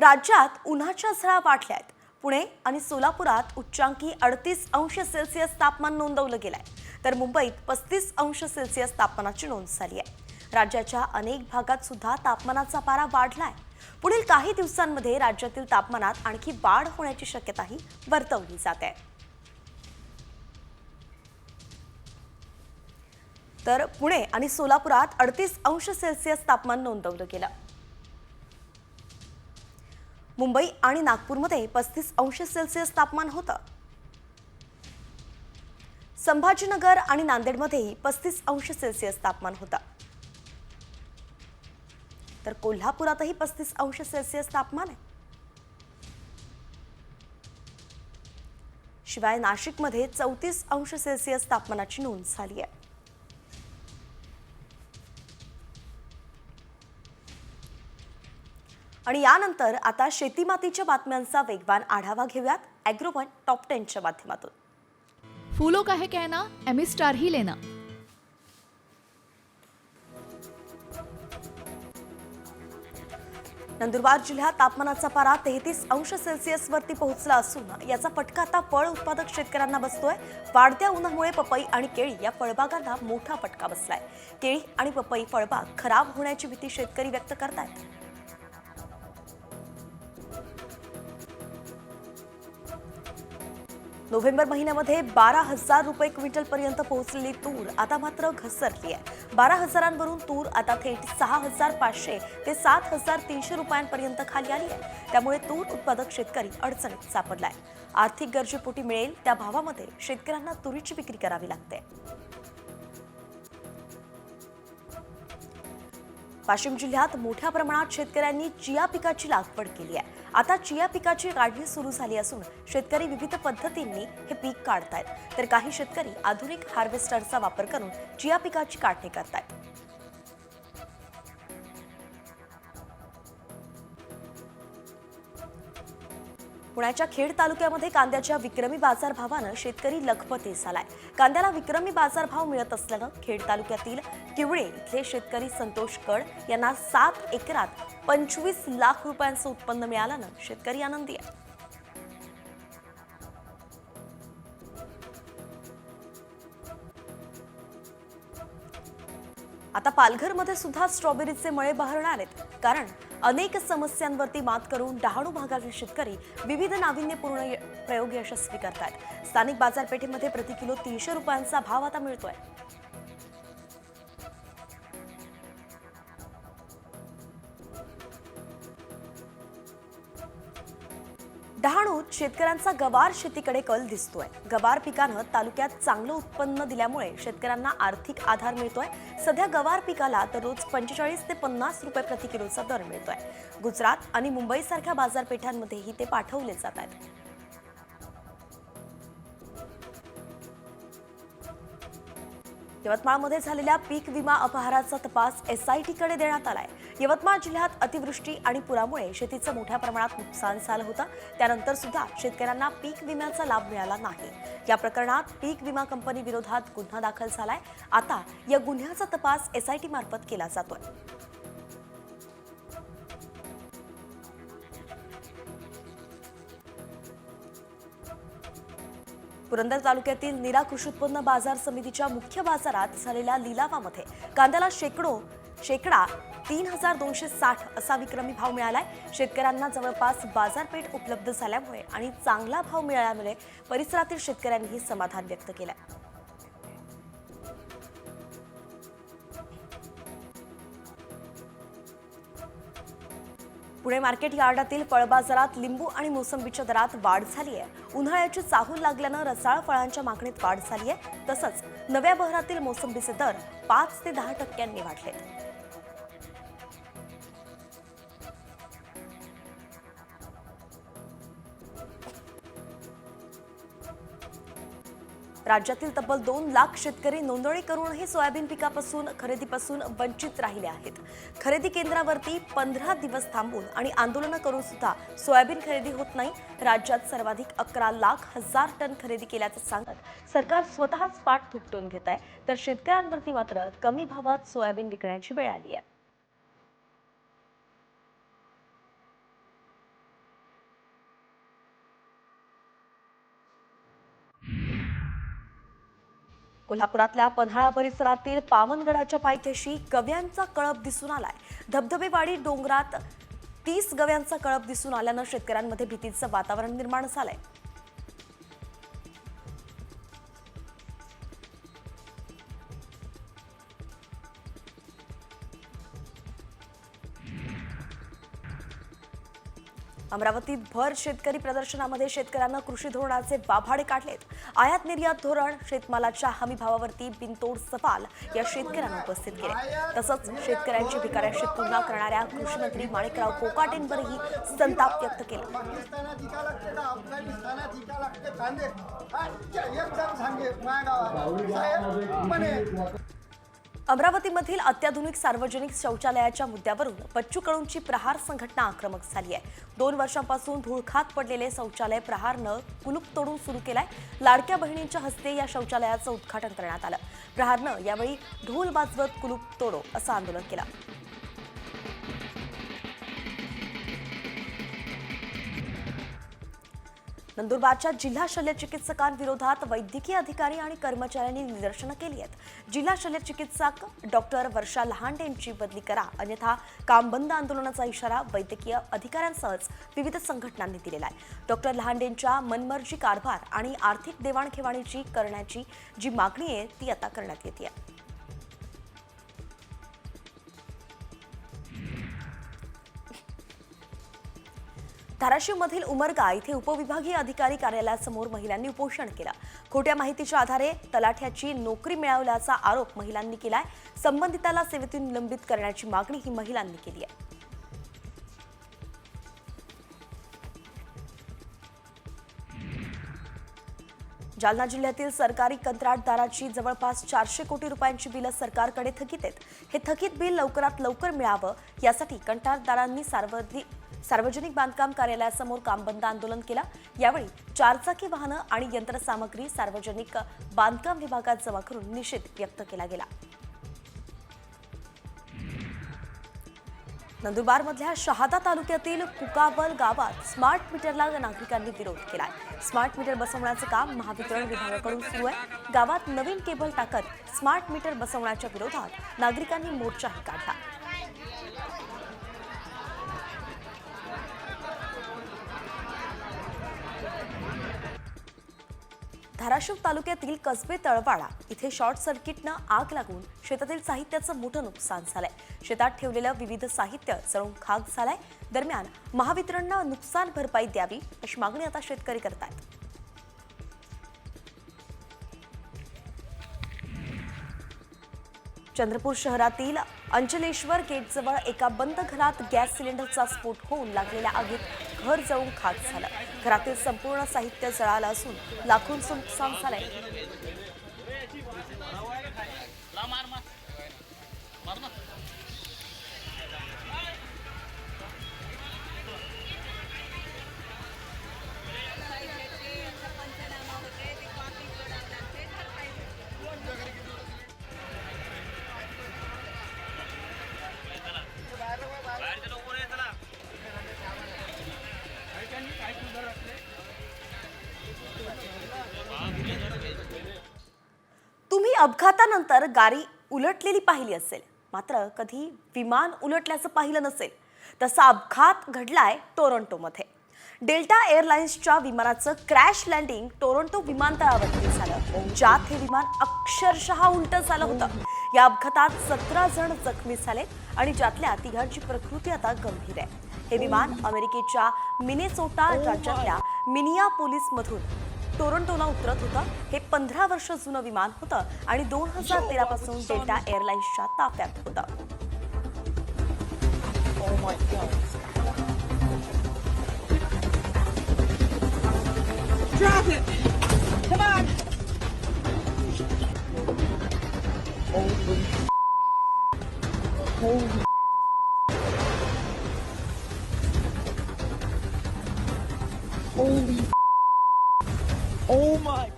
राज्यात उन्हाच्या झळा वाढल्या आहेत। पुणे आणि सोलापुरात उच्चांकी 38 अंश सेल्सिअस तापमान नोंदवलं गेलंय, तर मुंबईत 35 अंश सेल्सिअस तापमानाची नोंद झाली आहे। राज्याच्या अनेक भागात सुद्धा तापमानाचा पारा वाढलाय। पुढील काही दिवसांमध्ये राज्यातील तापमानात आणखी वाढ होण्याची शक्यताही वर्तवली जाते। तर पुणे आणि सोलापुरात 38 अंश सेल्सिअस तापमान नोंदवलं गेलं। मुंबई आणि नागपूरमध्ये 35 अंश सेल्सिअस तापमान होतं। संभाजीनगर आणि नांदेडमध्येही 35 अंश सेल्सिअस तापमान होतं। तर कोल्हापुरातही 35 अंश सेल्सिअस तापमान आहे। शिवाय नाशिकमध्ये 34 अंश सेल्सिअस तापमानाची नोंद झाली आहे। आणि यानंतर आता शेतीमातीच्या बातम्यांचा वेगवान आढावा घेऊयात ॲग्रोवन टॉप 10 च्या माध्यमातून। फूलों का है कहना, एमी स्टार ही लेना। नंदुरबार जिल्ह्यात तापमानाचा पारा 33 अंश सेल्सिअस वरती पोहोचला असून याचा फटका आता फळ उत्पादक शेतकऱ्यांना बसतोय। वाढत्या उन्हामुळे पपई आणि केळी या फळबागांना मोठा फटका बसलाय। केळी आणि पपई फळबाग खराब होण्याची भीती शेतकरी व्यक्त करतायत। नोव्हेंबर महिन्यामध्ये 12,000 रुपये क्विंटल पर्यंत पोहोचलेली तूर आता मात्र घसरली आहे। 12,000वरून तूर आता थेट 6,500 ते 7,300 रुपयांपर्यंत खाली आली आहे। त्यामुळे तूर उत्पादक शेतकरी अडचणीत सापडलाय। आर्थिक गरजेपोटी मिळेल त्या भावामध्ये शेतकऱ्यांना तुरीची विक्री करावी लागते। वाशिम जिल्ह्यात मोठ्या प्रमाणात शेतकऱ्यांनी चिया पिकाची लागवड केली आहे। आता चिया पिकाची काढणी सुरू झाली असून शेतकरी विविध पद्धतींनी हे पीक काढतायत, तर काही शेतकरी आधुनिक हार्वेस्टरचा वापर करून चिया पिकाची काढणी करतायत। पुण्याच्या खेड तालुक्यामध्ये कांद्याच्या विक्रमी बाजारभावानं शेतकरी लखपती झालाय। कांद्याला विक्रमी बाजारभाव मिळत असल्यानं खेड तालुक्यातील किवळे इथले शेतकरी संतोष कड यांना 7 एकरात 25 लाख रुपयांचं उत्पन्न मिळाल्यानं शेतकरी आनंदी आहे। आता पालघरमध्ये सुद्धा स्ट्रॉबेरीचे मळे बहरणार आहेत, कारण अनेक समस्यांवरती मात करून डहाणू भागातील शेतकरी विविध नाविन्यपूर्ण प्रयोग यशस्वी करतात। स्थानिक बाजारपेठेमध्ये प्रति किलो 300 रुपयांचा भाव आता मिळतोय। डहाणूत शेतकऱ्यांचा गवार शेतीकडे कल दिसतोय। गवार पिकानं तालुक्यात चांगलं उत्पन्न दिल्यामुळे शेतकऱ्यांना आर्थिक आधार मिळतोय। सध्या गवार पिकाला दररोज 45 ते 50 रुपये प्रति किलोचा दर मिळतोय। गुजरात आणि मुंबईसारख्या बाजारपेठांमध्येही ते पाठवले जात आहेत। यवतमाळमध्ये झालेल्या पीक विमा अपहाराचा तपास SIT कडे देण्यात आलाय। यवतमाळ जिल्ह्यात अतिवृष्टी आणि पुरामुळे शेतीचं मोठ्या प्रमाणात नुकसान झालं होतं। त्यानंतर सुद्धा शेतकऱ्यांना पीक विम्याचा लाभ मिळाला नाही। या प्रकरणात पीक विमा कंपनी विरोधात गुन्हा दाखल झालाय। आता या गुन्ह्याचा तपास SIT मार्फत केला जातोय। पुरंदर तालुक्यातील नीरा कृषी उत्पन्न बाजार समितीच्या मुख्य बाजारात झालेल्या लिलावामध्ये कांद्याला शेकडा 3,260 असा विक्रमी भाव मिळालाय। शेतकऱ्यांना जवळपास बाजारपेठ उपलब्ध झाल्यामुळे आणि चांगला भाव मिळाल्यामुळे परिसरातील शेतकऱ्यांनीही समाधान व्यक्त केलंय। पुणे मार्केट यार्डातील फळ बाजारात लिंबू आणि मोसंबीच्या दरात वाढ झाली आहे। उन्हाळ्याची चाहूल लागल्यानं रसाळ फळांच्या मागणीत वाढ झाली आहे। तसंच नव्या बहरातील मोसंबीचे दर 5 ते 10% वाढलेत। राज्यातील तब्बल 2 लाख शेतकरी नोंदणी करूनही सोयाबीन पिकापासून खरेदीपासून वंचित राहिले आहेत। खरेदी केंद्रावरती 15 दिवस थांबून आणि आंदोलनं करून सुद्धा सोयाबीन खरेदी होत नाही। राज्यात सर्वाधिक 11 लाख हजार टन खरेदी केल्याचं सांगत सरकार स्वतःच पाठ थुकटून घेत आहे, तर शेतकऱ्यांवरती मात्र कमी भावात सोयाबीन विकण्याची वेळ आली आहे। कोल्हापुरातल्या पन्हाळा परिसरातील पावनगडाच्या पायथ्याशी गव्यांचा कळप दिसून आलाय. धबधबेवाडी डोंगरात 30 गव्यांचा कळप दिसून आल्यानं शेतकऱ्यांमध्ये भीतीचं वातावरण निर्माण झालंय. अमरावतीत भर शेतकरी प्रदर्शनामध्ये शेतकऱ्यांना कृषी धोरणाचे वाभाडे काढलेत. आयात निर्यात धोरण, शेतमालाच्या हमी भावावरती बिनतोड सवाल या शेतकऱ्यांना उपस्थित केले. तसंच शेतकऱ्यांची भिकाऱ्यांशी तुलना करणाऱ्या कृषी मंत्री माणिकराव कोकाटेंवरही संताप व्यक्त केला. अमरावतीमधील अत्याधुनिक सार्वजनिक शौचालयाच्या मुद्द्यावरून बच्चू कडूंची प्रहार संघटना आक्रमक झाली आहे. 2 वर्षांपासून धूळखात पडलेले शौचालय प्रहारनं कुलूप तोडून सुरू केलाय. लाडक्या बहिणींच्या हस्ते या शौचालयाचं उद्घाटन करण्यात आलं. प्रहारनं यावेळी ढोल वाजवत कुलूप तोडो असं आंदोलन केलं. नंदुरबारच्या जिल्हा शल्यचिकित्सकांविरोधात वैद्यकीय अधिकारी आणि कर्मचाऱ्यांनी निदर्शनं केली आहेत. जिल्हा शल्यचिकित्सक डॉक्टर वर्षा लहांडेंची बदली करा, अन्यथा काम बंद आंदोलनाचा इशारा वैद्यकीय अधिकाऱ्यांसहच विविध संघटनांनी दिलेला आहे. डॉक्टर लहांडेंच्या मनमर्जी कारभार आणि आर्थिक देवाणघेवाणीची करण्याची जी मागणी आहे ती आता करण्यात येते. धाराशिवमधील उमरगा इथे उपविभागीय अधिकारी कार्यालयासमोर महिलांनी उपोषण केलं. खोट्या माहितीच्या आधारे तलाठ्याची नोकरी मिळवल्याचा आरोप महिलांनी केलाय. संबंधिताला सेवेतून निलंबित करण्याची मागणी ही महिलांनी केली आहे. जालना जिल्ह्यातील सरकारी कंत्राटदाराची जवळपास 400 कोटी रुपयांची बिलं सरकारकडे थकीत आहेत. हे थकीत बिल लवकरात लवकर मिळावं यासाठी कंत्राटदारांनी सार्वजनिक बांधकाम कार्यालयासमोर कामबंद आंदोलन केलं. यावेळी 4 चाकी वाहनं आणि यंत्रसामग्री सार्वजनिक बांधकाम विभागात जमा करून निषेध व्यक्त केला गेला. नंदुरबारमधल्या शहादा तालुक्यातील कुकाबल गावात स्मार्ट मीटरला नागरिकांनी विरोध केलाय. स्मार्ट मीटर बसवण्याचं काम महावितरण विभागाकडून सुरू आहे. गावात नवीन केबल टाकत स्मार्ट मीटर बसवण्याच्या विरोधात नागरिकांनी मोर्चाही काढला. धाराशिव तालुक्यातील कसबे तळवाडा इथे शॉर्ट सर्किटनं आग लागून शेतातील साहित्याचं मोठं नुकसान झालंय. शेतात ठेवलेलं विविध साहित्य जळून खाक झालंय. दरम्यान महावितरणनं नुकसान भरपाई द्यावी अशी मागणी आता शेतकरी करतायत. चंद्रपूर शहरातील अंचलेश्वर गेटजवळ एका बंद घरात गॅस सिलेंडरचा स्फोट होऊन लागलेल्या आगीत घर जळून खाक झालं. घरातील संपूर्ण साहित्य जळालं असून लाखोंचं नुकसान झालंय. तुम्ही अपघातानंतर गाडी उलटलेली पाहिली असेल, मात्र कधी विमान उलटल्याचं पाहिलं नसेल. तसा अपघात घडलाय टोरंटोमध्ये. डेल्टा एअरलाइन्सच्या विमानाचं क्रॅश लँडिंग टोरंटो विमानतळावरती झालं, ज्यात हे विमान अक्षरशः उलटं झालं होतं. या अपघातात 17 जण जखमी झाले आणि ज्यातल्या 3 प्रकृती आता गंभीर आहे. हे विमान अमेरिकेच्या मिनेसोटा राज्यातल्या मिनियापोलिसमधून टोरंटोला उतरत होतं. हे 15 वर्ष जुनं विमान होतं आणि 2013 पासून डेल्टा एअरलाइन्सच्या ताफ्यात होतं. Drop it! Come on! Holy. Oh my.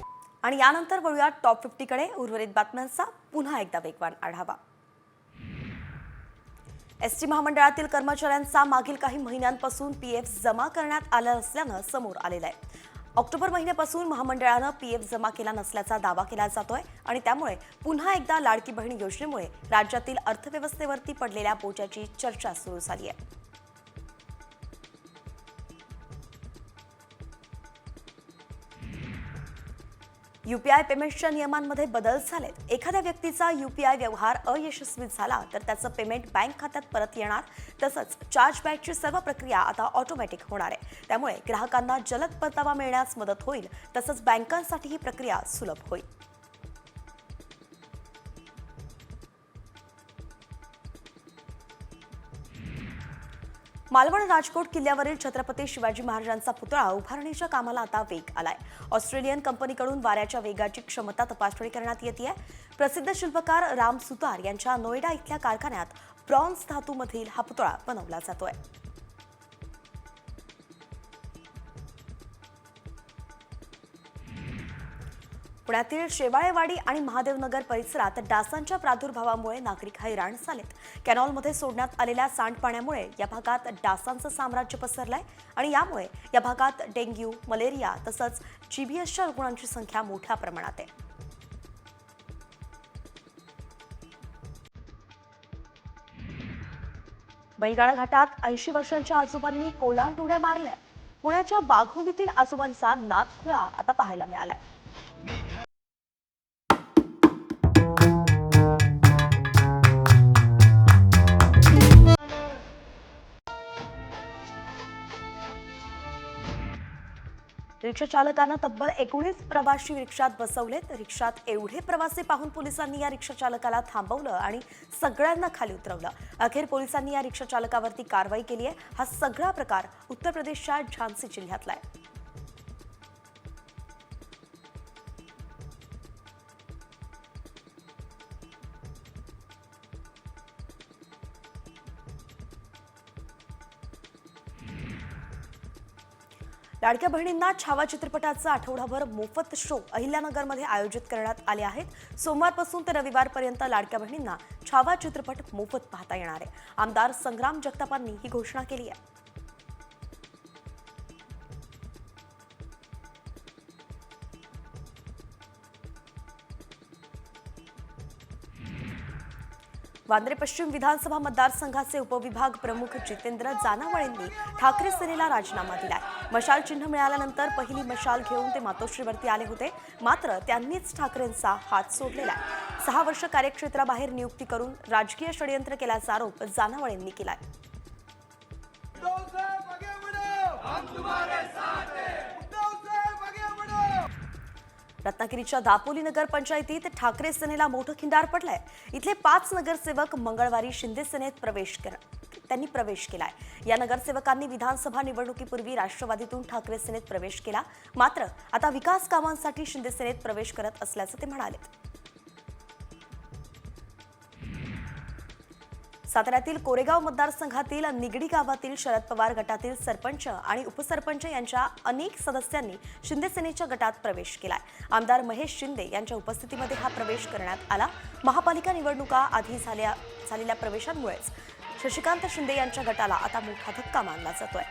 आणि यानंतर वळूया टॉप 50 कडे. उर्वरित बातम्यांचा पुन्हा एकदा वेगवान आढावा. एसटी महामंडळातील कर्मचाऱ्यांचा मागील काही महिन्यांपासून पीएफ जमा करण्यात आला असल्यानं समोर आलेलं आहे. ऑक्टोबर महिन्यापासून महामंडळानं पीएफ जमा केला नसल्याचा दावा केला जातोय आणि त्यामुळे पुन्हा एकदा लाडकी बहीण योजनेमुळे राज्यातील अर्थव्यवस्थेवरती पडलेल्या बोजाची चर्चा सुरू झाली आहे. यूपीआय पेमेंटच्या नियमांमध्ये बदल झालेत. एखाद्या व्यक्तीचा यूपीआय व्यवहार अयशस्वी झाला तर त्याचं पेमेंट बँक खात्यात परत येणार. तसंच चार्जबॅकची सर्व प्रक्रिया आता ऑटोमॅटिक होणार आहे. त्यामुळे ग्राहकांना जलद परतावा मिळण्यास मदत होईल. तसंच बँकांसाठी ही प्रक्रिया सुलभ होईल. मालवण राजकोट किल्ल्यावरील छत्रपती शिवाजी महाराजांचा पुतळा उभारणीच्या कामाला आता वेग आलाय. ऑस्ट्रेलियन कंपनीकडून वाऱ्याच्या वेगाची क्षमता तपासणी करण्यात येते. प्रसिद्ध शिल्पकार राम सुतार यांच्या नोएडा इथल्या कारखान्यात ब्रॉन्झ धातूमधील हा पुतळा बनवला जातोय. पुण्यातील शेवाळेवाडी आणि महादेवनगर परिसरात डासांच्या प्रादुर्भावामुळे नागरिक हैराण झालेत. कॅनॉलमध्ये सोडण्यात आलेल्या सांडपाण्यामुळे या भागात डासांचं साम्राज्य पसरलंय आणि यामुळे या भागात डेंग्यू, मलेरिया तसंच जीबीएसच्या रुग्णांची संख्या मोठ्या प्रमाणात आहे. बैलगाडा घाटात 80 वर्षांच्या आजोबांनी कोलांट उड्या मारल्या. पुण्याच्या बाघोलीतील आजोबांचा नादखुळा आता पाहायला मिळालाय. रिक्षा चालकांना तब्बल 19 प्रवासी रिक्षात बसवलेत. रिक्षात एवढे प्रवासी पाहून पोलिसांनी या रिक्षा चालकाला थांबवलं आणि सगळ्यांना खाली उतरवलं. अखेर पोलिसांनी या रिक्षा चालकावरती कारवाई केली आहे. हा सगळा प्रकार उत्तर प्रदेशच्या झांसी जिल्ह्यातला आहे. लाडक्या बहिणींना छावा चित्रपटाचा आठवडाभर मोफत शो अहिल्यानगरमध्ये आयोजित करण्यात आले आहेत. सोमवारपासून ते रविवारपर्यंत लाडक्या बहिणींना छावा चित्रपट मोफत पाहता येणार आहे. आमदार संग्राम जगतापांनी ही घोषणा केली आहे. वांद्रे पश्चिम विधानसभा मतदारसंघाचे उपविभाग प्रमुख जितेंद्र जानावळेंनी ठाकरे सेनेला राजीनामा दिलाय. मशाल चिन्ह मिळाल्यानंतर पहिली मशाल घेऊन ते मातोश्रीवरती आले होते. मात्र त्यांनीच ठाकरेंचा हात सोडलेला आहे. 6 वर्ष कार्यक्षेत्राबाहेर नियुक्ती करून राजकीय षडयंत्र केल्याचा आरोप जानावळेंनी केलाय. रत्नागिरीच्या दापोली नगर पंचायतीत ठाकरे सेनेला मोठं खिंडार पडलंय. इथले 5 नगरसेवक मंगळवारी शिंदे सेनेत प्रवेश केलाय. या नगरसेवकांनी विधानसभा निवडणुकीपूर्वी राष्ट्रवादीतून ठाकरे सेनेत प्रवेश केला. मात्र आता विकास कामांसाठी शिंदे सेनेत प्रवेश करत असल्याचं ते म्हणाले. साताऱ्यातील कोरेगाव मतदारसंघातील निगडी गावातील शरद पवार गटातील सरपंच आणि उपसरपंच यांच्या अनेक सदस्यांनी शिंदे सेनेच्या गटात प्रवेश केलाय. आमदार महेश शिंदे यांच्या उपस्थितीमध्ये हा प्रवेश करण्यात आला. महापालिका निवडणुका आधी झालेल्या प्रवेशांमुळेच शशिकांत शिंदे यांच्या गटाला आता मोठा धक्का मानला जातोय.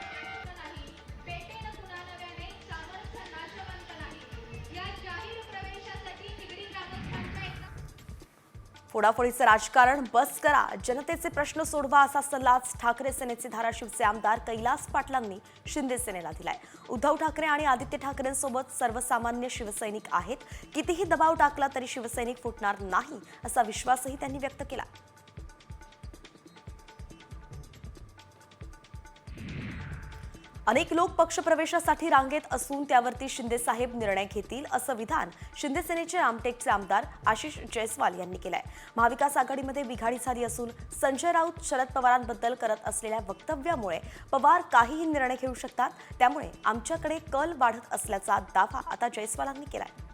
फोडाफोडीचं राजकारण बस करा, जनतेचे प्रश्न सोडवा असा सल्लाच ठाकरे सेनेचे धाराशिवचे आमदार कैलास पाटलांनी शिंदे सेनेला दिलाय. उद्धव ठाकरे आणि आदित्य ठाकरेंसोबत सर्वसामान्य शिवसैनिक आहेत. कितीही दबाव टाकला तरी शिवसैनिक फुटणार नाही असा विश्वासही त्यांनी व्यक्त केला. अनेक लोक पक्षप्रवेशासाठी रांगेत असून त्यावरती शिंदे साहेब निर्णय घेतील असं विधान शिंदे सेनेचे रामटेकचे आमदार आशिष जयस्वाल यांनी केलंय. महाविकास आघाडीमध्ये बिघाडी झाली असून संजय राऊत शरद पवारांबद्दल करत असलेल्या वक्तव्यामुळे पवार काहीही निर्णय घेऊ शकतात. त्यामुळे आमच्याकडे कल वाढत असल्याचा दावा आता जयस्वालांनी केलाय.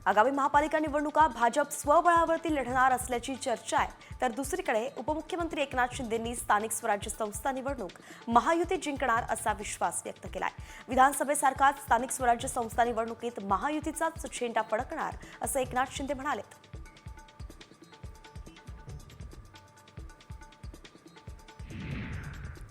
आगामी महापालिका निवडणुका भाजप स्वबळावरती लढणार असल्याची चर्चा आहे. तर दुसरीकडे उपमुख्यमंत्री एकनाथ शिंदेंनी स्थानिक स्वराज्य संस्था निवडणूक महायुती जिंकणार असा विश्वास व्यक्त केलाय. विधानसभेसारखाच स्थानिक स्वराज्य संस्था निवडणुकीत महायुतीचाच झेंडा फडकणार असं एकनाथ शिंदे म्हणाले.